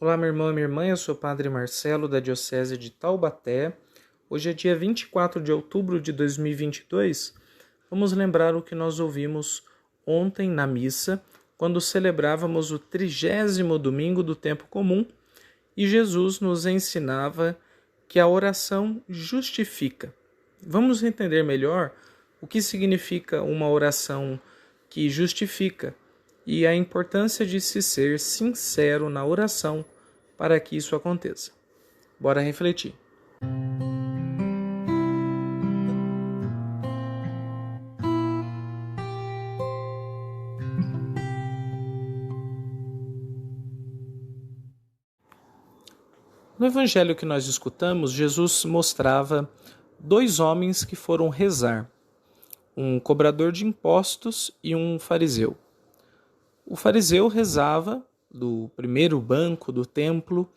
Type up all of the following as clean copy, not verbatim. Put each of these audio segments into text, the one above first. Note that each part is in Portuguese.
Olá, meu irmão e minha irmã, eu sou o Padre Marcelo, da Diocese de Taubaté. Hoje é dia 24 de outubro de 2022. Vamos lembrar o que nós ouvimos ontem na missa, quando celebrávamos o 30º domingo do tempo comum, e Jesus nos ensinava que a oração justifica. Vamos entender melhor o que significa uma oração que justifica e a importância de se ser sincero na oração para que isso aconteça. Bora refletir. No evangelho que nós escutamos, Jesus mostrava dois homens que foram rezar, um cobrador de impostos e um fariseu. O fariseu rezava do primeiro banco do templo,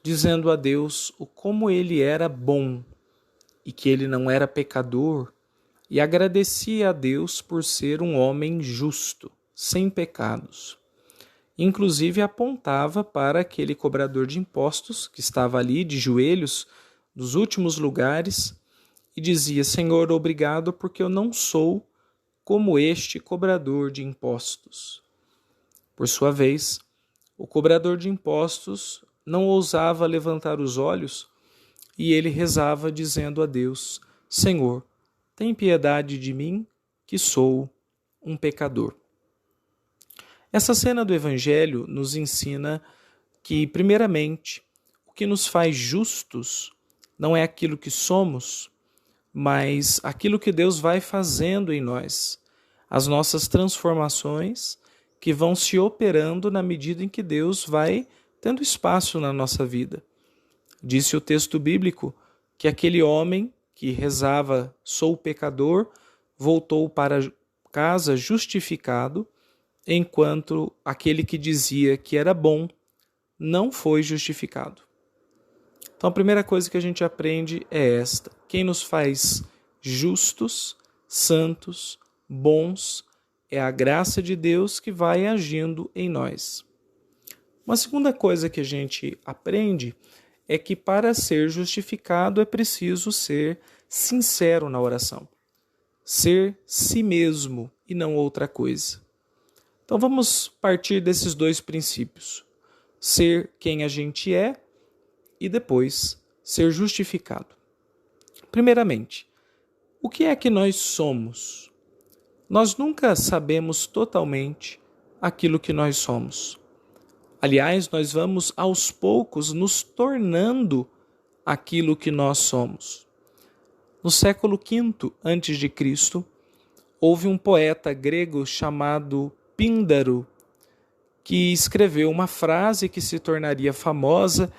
dizendo a Deus o como ele era bom e que ele não era pecador, e agradecia a Deus por ser um homem justo, sem pecados. Inclusive apontava para aquele cobrador de impostos que estava ali de joelhos nos últimos lugares e dizia: Senhor, obrigado porque eu não sou como este cobrador de impostos. Por sua vez, o cobrador de impostos não ousava levantar os olhos e ele rezava dizendo a Deus: Senhor, tem piedade de mim, que sou um pecador. Essa cena do Evangelho nos ensina que, primeiramente, o que nos faz justos não é aquilo que somos, mas aquilo que Deus vai fazendo em nós, as nossas transformações que vão se operando na medida em que Deus vai tendo espaço na nossa vida. Disse o texto bíblico que aquele homem que rezava "sou pecador" voltou para casa justificado, enquanto aquele que dizia que era bom não foi justificado. Então a primeira coisa que a gente aprende é esta: quem nos faz justos, santos, bons, é a graça de Deus que vai agindo em nós. Uma segunda coisa que a gente aprende é que para ser justificado é preciso ser sincero na oração. Ser si mesmo e não outra coisa. Então vamos partir desses dois princípios. Ser quem a gente é e depois ser justificado. Primeiramente, o que é que nós somos? Nós nunca sabemos totalmente aquilo que nós somos. Aliás, nós vamos aos poucos nos tornando aquilo que nós somos. No século V a.C., houve um poeta grego chamado Píndaro, que escreveu uma frase que se tornaria famosa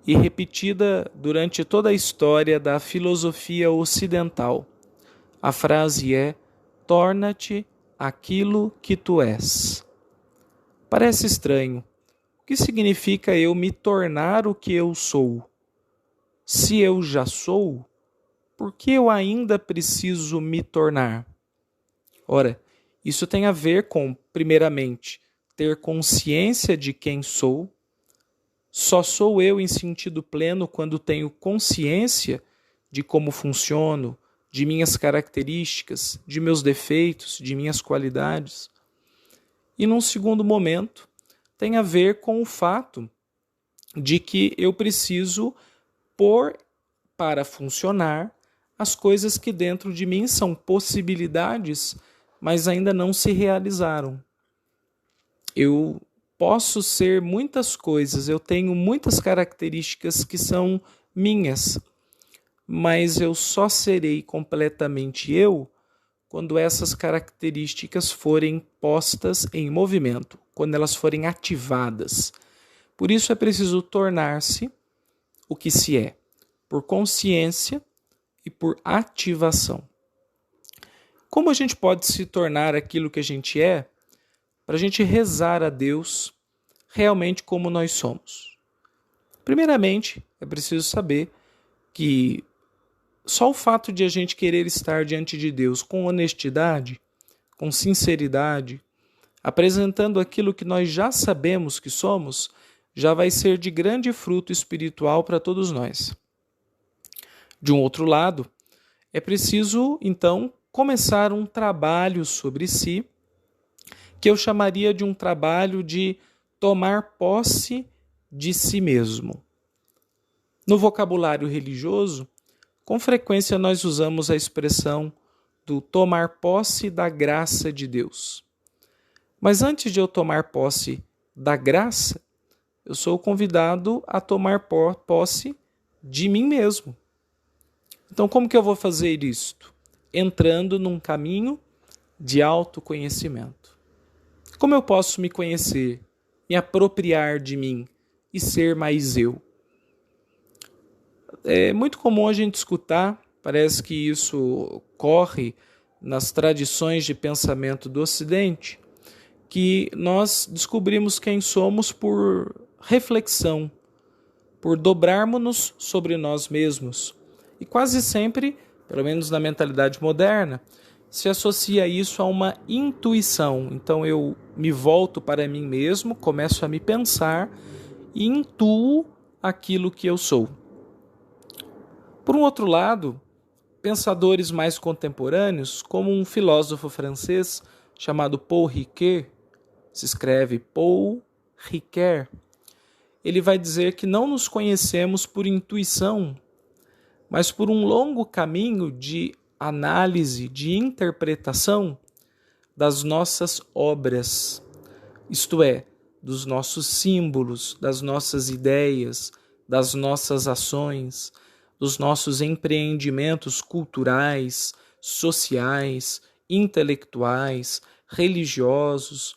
e repetida durante toda a história da filosofia ocidental. A frase é: torna-te aquilo que tu és. Parece estranho. O que significa eu me tornar o que eu sou? Se eu já sou, por que eu ainda preciso me tornar? Ora, isso tem a ver com, primeiramente, ter consciência de quem sou. Só sou eu em sentido pleno quando tenho consciência de como funciono, de minhas características, de meus defeitos, de minhas qualidades. E num segundo momento, tem a ver com o fato de que eu preciso pôr para funcionar as coisas que dentro de mim são possibilidades, mas ainda não se realizaram. Eu posso ser muitas coisas, eu tenho muitas características que são minhas, mas eu só serei completamente eu quando essas características forem postas em movimento, quando elas forem ativadas. Por isso é preciso tornar-se o que se é, por consciência e por ativação. Como a gente pode se tornar aquilo que a gente é, para a gente rezar a Deus realmente como nós somos? Primeiramente, é preciso saber que só o fato de a gente querer estar diante de Deus com honestidade, com sinceridade, apresentando aquilo que nós já sabemos que somos, já vai ser de grande fruto espiritual para todos nós. De um outro lado, é preciso, então, começar um trabalho sobre si, que eu chamaria de um trabalho de tomar posse de si mesmo. No vocabulário religioso, com frequência nós usamos a expressão do tomar posse da graça de Deus. Mas antes de eu tomar posse da graça, eu sou convidado a tomar posse de mim mesmo. Então, como que eu vou fazer isto? Entrando num caminho de autoconhecimento. Como eu posso me conhecer, me apropriar de mim e ser mais eu? É muito comum a gente escutar, parece que isso ocorre nas tradições de pensamento do Ocidente, que nós descobrimos quem somos por reflexão, por dobrarmos-nos sobre nós mesmos. E quase sempre, pelo menos na mentalidade moderna, se associa isso a uma intuição. Então eu me volto para mim mesmo, começo a me pensar e intuo aquilo que eu sou. Por um outro lado, pensadores mais contemporâneos, como um filósofo francês chamado Paul Ricoeur, se escreve Paul Ricoeur, ele vai dizer que não nos conhecemos por intuição, mas por um longo caminho de análise, de interpretação das nossas obras, isto é, dos nossos símbolos, das nossas ideias, das nossas ações, dos nossos empreendimentos culturais, sociais, intelectuais, religiosos.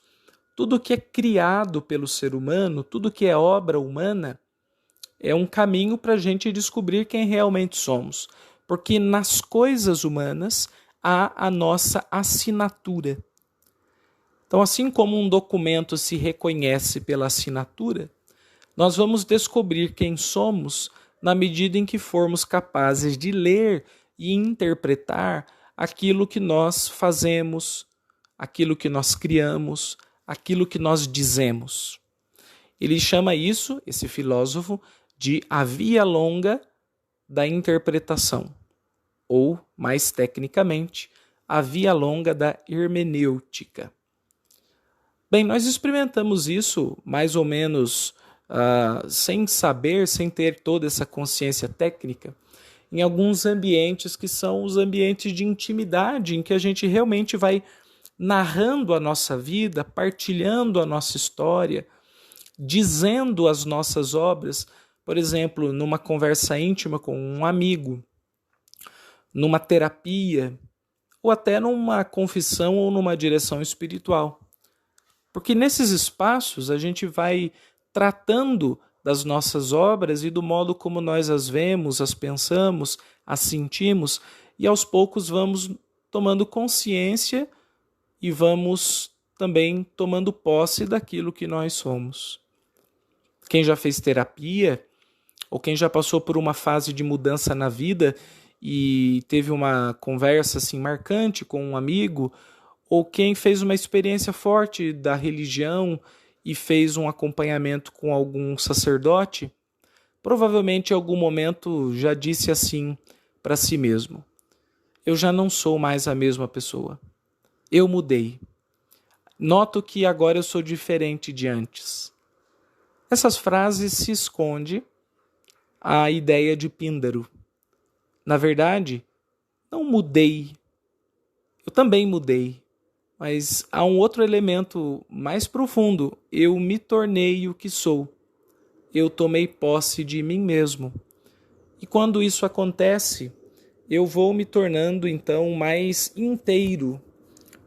Tudo que é criado pelo ser humano, tudo que é obra humana, é um caminho para a gente descobrir quem realmente somos. Porque nas coisas humanas há a nossa assinatura. Então, assim como um documento se reconhece pela assinatura, nós vamos descobrir quem somos na medida em que formos capazes de ler e interpretar aquilo que nós fazemos, aquilo que nós criamos, aquilo que nós dizemos. Ele chama isso, esse filósofo, de a via longa da interpretação, ou, mais tecnicamente, a via longa da hermenêutica. Bem, nós experimentamos isso mais ou menos sem saber, sem ter toda essa consciência técnica, em alguns ambientes que são os ambientes de intimidade, em que a gente realmente vai narrando a nossa vida, partilhando a nossa história, dizendo as nossas obras, por exemplo, numa conversa íntima com um amigo, numa terapia, ou até numa confissão ou numa direção espiritual. Porque nesses espaços a gente vai tratando das nossas obras e do modo como nós as vemos, as pensamos, as sentimos, e aos poucos vamos tomando consciência e vamos também tomando posse daquilo que nós somos. Quem já fez terapia, ou quem já passou por uma fase de mudança na vida e teve uma conversa assim marcante com um amigo, ou quem fez uma experiência forte da religião e fez um acompanhamento com algum sacerdote, provavelmente em algum momento já disse assim para si mesmo: eu já não sou mais a mesma pessoa. Eu mudei. Noto que agora eu sou diferente de antes. Essas frases se esconde a ideia de Píndaro. Na verdade, não mudei. Eu também mudei. Mas há um outro elemento mais profundo. Eu me tornei o que sou. Eu tomei posse de mim mesmo. E quando isso acontece, eu vou me tornando então mais inteiro,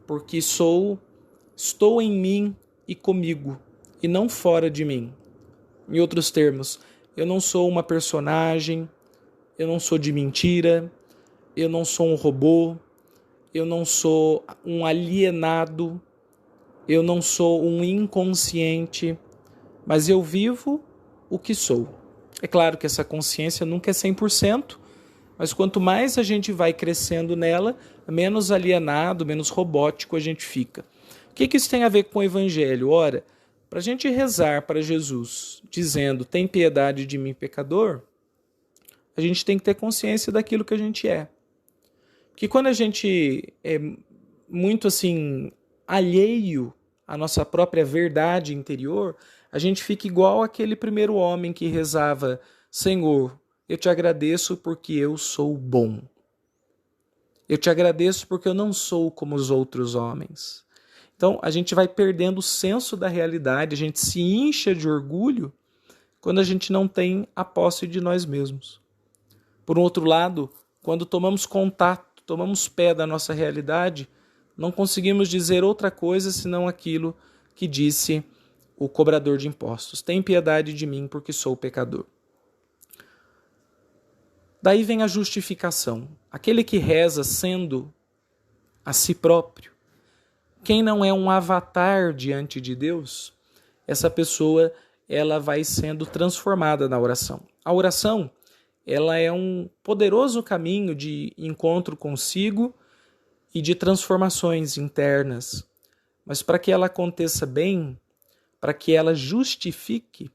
porque estou em mim e comigo, e não fora de mim. Em outros termos, eu não sou uma personagem, eu não sou de mentira, eu não sou um robô, eu não sou um alienado, eu não sou um inconsciente, mas eu vivo o que sou. É claro que essa consciência nunca é 100%, mas quanto mais a gente vai crescendo nela, menos alienado, menos robótico a gente fica. O que isso tem a ver com o Evangelho? Ora, Para a gente rezar para Jesus dizendo, tem piedade de mim, pecador, a gente tem que ter consciência daquilo que a gente é. Porque quando a gente é muito assim, alheio à nossa própria verdade interior, a gente fica igual aquele primeiro homem que rezava, Senhor, eu te agradeço porque eu sou bom. Eu te agradeço porque eu não sou como os outros homens. Então, a gente vai perdendo o senso da realidade, a gente se incha de orgulho quando a gente não tem a posse de nós mesmos. Por um outro lado, quando tomamos contato, tomamos pé da nossa realidade, não conseguimos dizer outra coisa senão aquilo que disse o cobrador de impostos. Tem piedade de mim porque sou pecador. Daí vem a justificação. Aquele que reza sendo a si próprio, quem não é um avatar diante de Deus, essa pessoa ela vai sendo transformada na oração. A oração ela é um poderoso caminho de encontro consigo e de transformações internas. Mas para que ela aconteça bem, para que ela justifique,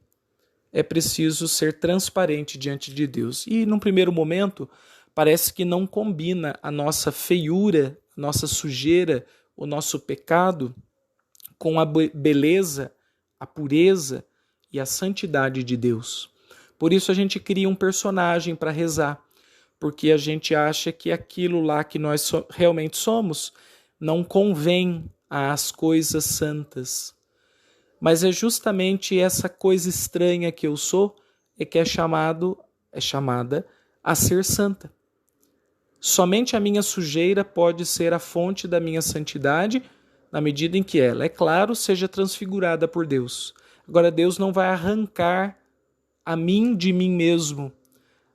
é preciso ser transparente diante de Deus. E, num primeiro momento, parece que não combina a nossa feiura, a nossa sujeira, o nosso pecado com a beleza, a pureza e a santidade de Deus. Por isso a gente cria um personagem para rezar, porque a gente acha que aquilo lá que nós realmente somos não convém às coisas santas. Mas é justamente essa coisa estranha que eu sou que é chamada a ser santa. Somente a minha sujeira pode ser a fonte da minha santidade, na medida em que ela, é claro, seja transfigurada por Deus. Agora, Deus não vai arrancar a mim de mim mesmo.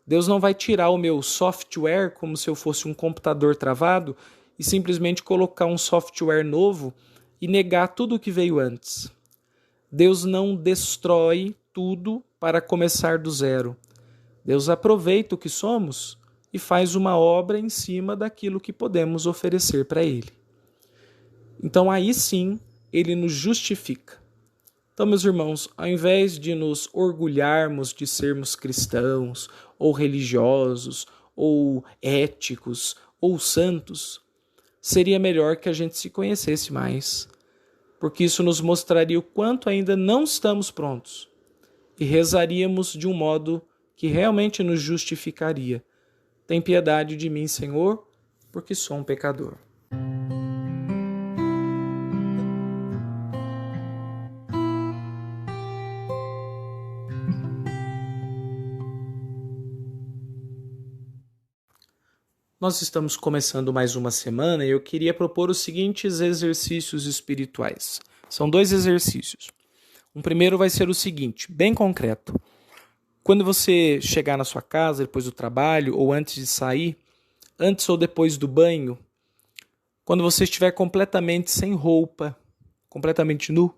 Deus não vai tirar o meu software como se eu fosse um computador travado e simplesmente colocar um software novo e negar tudo o que veio antes. Deus não destrói tudo para começar do zero. Deus aproveita o que somos e faz uma obra em cima daquilo que podemos oferecer para Ele. Então aí sim, Ele nos justifica. Então, meus irmãos, ao invés de nos orgulharmos de sermos cristãos, ou religiosos, ou éticos, ou santos, seria melhor que a gente se conhecesse mais, porque isso nos mostraria o quanto ainda não estamos prontos e rezaríamos de um modo que realmente nos justificaria. Tem piedade de mim, Senhor, porque sou um pecador. Nós estamos começando mais uma semana e eu queria propor os seguintes exercícios espirituais. São 2 exercícios. Um primeiro vai ser o seguinte, bem concreto. Quando você chegar na sua casa, depois do trabalho, ou antes de sair, antes ou depois do banho, quando você estiver completamente sem roupa, completamente nu,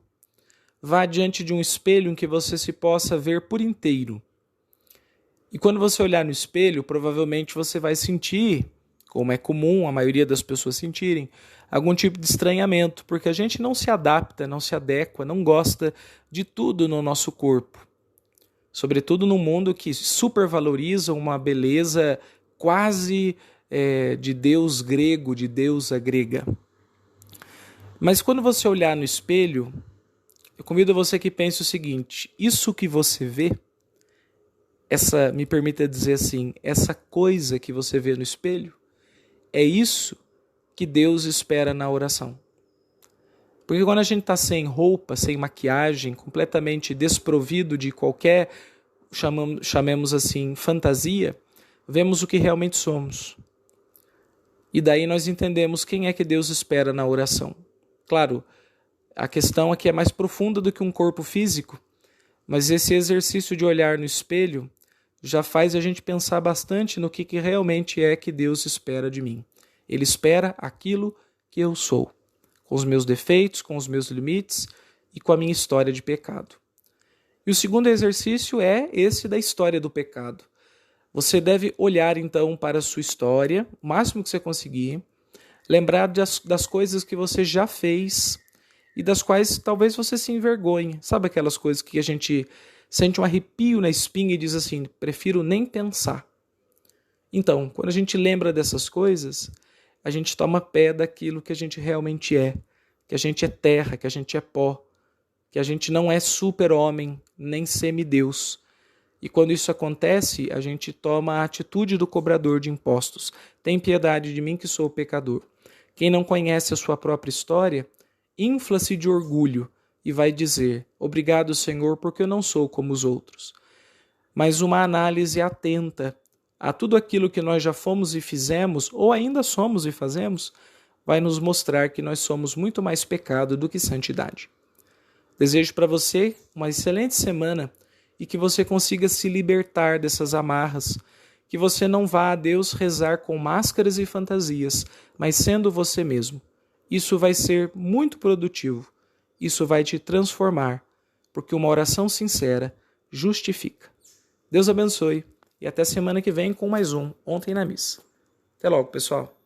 vá diante de um espelho em que você se possa ver por inteiro. E quando você olhar no espelho, provavelmente você vai sentir, como é comum a maioria das pessoas sentirem, algum tipo de estranhamento, porque a gente não se adapta, não se adequa, não gosta de tudo no nosso corpo. Sobretudo num mundo que supervaloriza uma beleza quase de deus grego, de deusa grega. Mas quando você olhar no espelho, eu convido você que pense o seguinte, isso que você vê, me permita dizer assim, essa coisa que você vê no espelho, é isso que Deus espera na oração. Porque quando a gente está sem roupa, sem maquiagem, completamente desprovido de qualquer, chamemos assim, fantasia, vemos o que realmente somos. E daí nós entendemos quem é que Deus espera na oração. Claro, a questão aqui é mais profunda do que um corpo físico, mas esse exercício de olhar no espelho já faz a gente pensar bastante no que realmente é que Deus espera de mim. Ele espera aquilo que eu sou, com os meus defeitos, com os meus limites e com a minha história de pecado. E o segundo exercício é esse da história do pecado. Você deve olhar então para a sua história, o máximo que você conseguir, lembrar das coisas que você já fez e das quais talvez você se envergonhe. Sabe aquelas coisas que a gente sente um arrepio na espinha e diz assim, prefiro nem pensar. Então, quando a gente lembra dessas coisas, a gente toma pé daquilo que a gente realmente é, que a gente é terra, que a gente é pó, que a gente não é super-homem, nem semideus. E quando isso acontece, a gente toma a atitude do cobrador de impostos. Tem piedade de mim que sou pecador. Quem não conhece a sua própria história, infla-se de orgulho e vai dizer, obrigado, Senhor, porque eu não sou como os outros. Mas uma análise atenta a tudo aquilo que nós já fomos e fizemos, ou ainda somos e fazemos, vai nos mostrar que nós somos muito mais pecado do que santidade. Desejo para você uma excelente semana e que você consiga se libertar dessas amarras, que você não vá a Deus rezar com máscaras e fantasias, mas sendo você mesmo. Isso vai ser muito produtivo, isso vai te transformar, porque uma oração sincera justifica. Deus abençoe e até semana que vem com mais um Ontem na Missa. Até logo, pessoal.